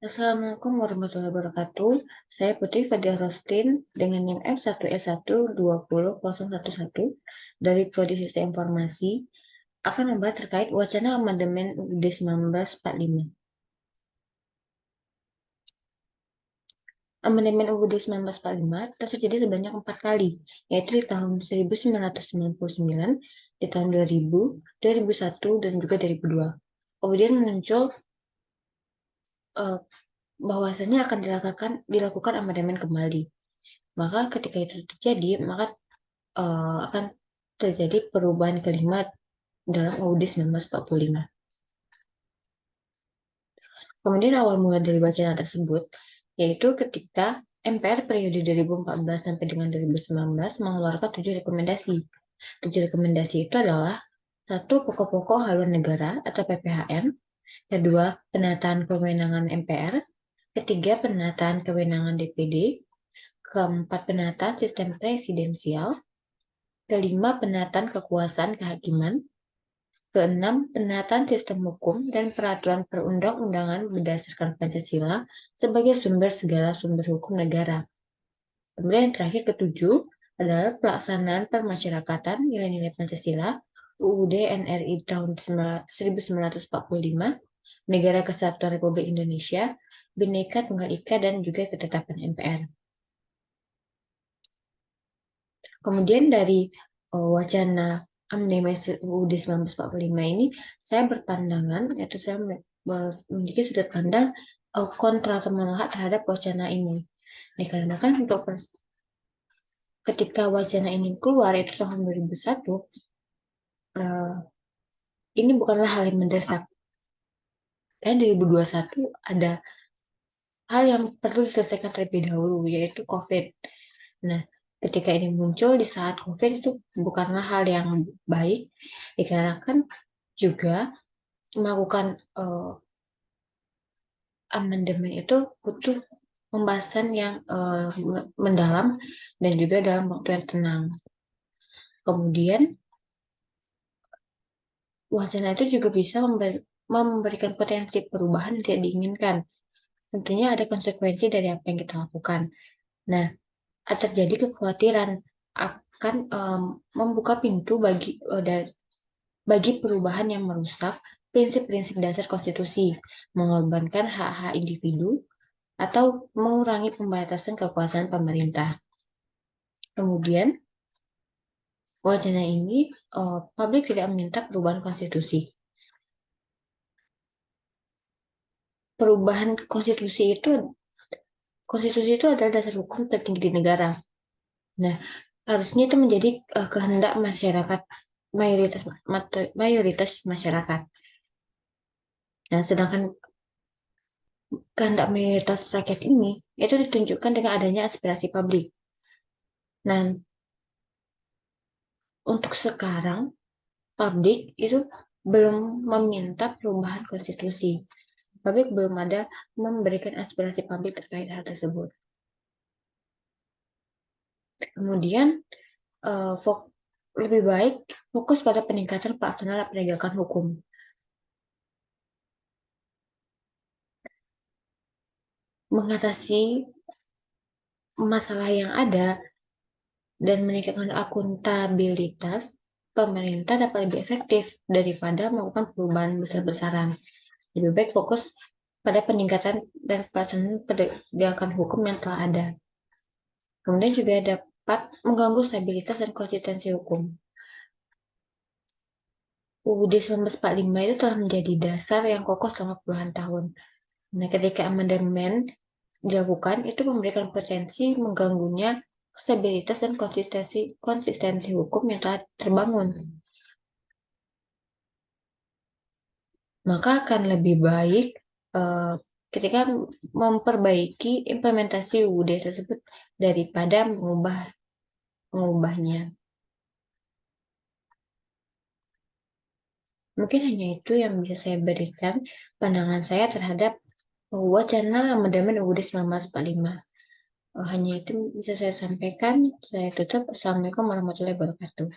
Assalamualaikum warahmatullahi wabarakatuh. Saya Putri Fadil Rostin dengan NIM F1S1200011 dari Prodi Sistem Informasi akan membahas terkait wacana amandemen UUD 1945. Amandemen UUD 1945 terjadi sebanyak 4 kali, yaitu di tahun 1999, di tahun 2000, 2001, dan juga 2002. Kemudian muncul bahwasanya akan dilakukan amandemen kembali. Maka ketika itu terjadi, maka akan terjadi perubahan kelima dalam UUD 1945. Kemudian awal mula dari wacana tersebut, yaitu ketika MPR periode 2014 sampai dengan 2019 mengeluarkan 7 rekomendasi. 7 rekomendasi itu adalah: 1. Pokok-pokok haluan negara atau PPHN. Kedua, penataan kewenangan MPR. Ketiga, penataan kewenangan DPD. Keempat, penataan sistem presidensial. Kelima, penataan kekuasaan kehakiman. Keenam, penataan sistem hukum dan peraturan perundang-undangan berdasarkan Pancasila sebagai sumber segala sumber hukum negara. Kemudian yang terakhir, ketujuh, adalah pelaksanaan permasyarakatan nilai-nilai Pancasila, UUD NRI tahun 1945, Negara Kesatuan Republik Indonesia, Bhinneka Tunggal Ika, dan juga ketetapan MPR. Kemudian dari wacana amandemen UUD 1945 ini, saya berpandangan, yaitu saya memiliki sudut pandang kontra atau menolak terhadap wacana ini. Dikarenakan ketika wacana ini keluar, itu tahun 2001, ini bukanlah hal yang mendesak. Dan 2021 ada hal yang perlu diselesaikan terlebih dahulu, yaitu COVID. Nah, ketika ini muncul di saat COVID itu bukanlah hal yang baik, dikarenakan juga melakukan amandemen itu butuh pembahasan yang mendalam dan juga dalam waktu yang tenang. Kemudian, wacana itu juga bisa memberikan potensi perubahan yang tidak diinginkan. Tentunya ada konsekuensi dari apa yang kita lakukan. Nah, terjadi kekhawatiran akan membuka pintu bagi perubahan yang merusak prinsip-prinsip dasar konstitusi, mengorbankan hak-hak individu, atau mengurangi pembatasan kekuasaan pemerintah. Kemudian, wacana ini publik tidak meminta perubahan konstitusi. Perubahan konstitusi itu adalah dasar hukum tertinggi di negara. Nah, harusnya itu menjadi kehendak masyarakat, mayoritas masyarakat. Nah, sedangkan kehendak mayoritas rakyat ini itu ditunjukkan dengan adanya aspirasi publik. Nah, untuk sekarang publik itu belum meminta perubahan konstitusi. Publik belum ada memberikan aspirasi publik terkait hal tersebut. Kemudian lebih baik fokus pada peningkatan pelaksanaan penegakan hukum. Mengatasi masalah yang ada dan meningkatkan akuntabilitas, pemerintah dapat lebih efektif daripada melakukan perubahan besar-besaran. Lebih baik fokus pada peningkatan dan pelaksanaan penegakan hukum yang telah ada. Kemudian juga dapat mengganggu stabilitas dan konsistensi hukum. UUD 1945 itu telah menjadi dasar yang kokoh selama puluhan tahun. Nah, ketika amandemen dilakukan, itu memberikan potensi mengganggunya stabilitas dan konsistensi hukum yang telah terbangun. Maka akan lebih baik ketika memperbaiki implementasi UUD tersebut daripada mengubahnya. Mungkin hanya itu yang bisa saya berikan pandangan saya terhadap wacana amandemen UUD 1945. Hanya itu bisa saya sampaikan. Saya tutup. Assalamualaikum warahmatullahi wabarakatuh.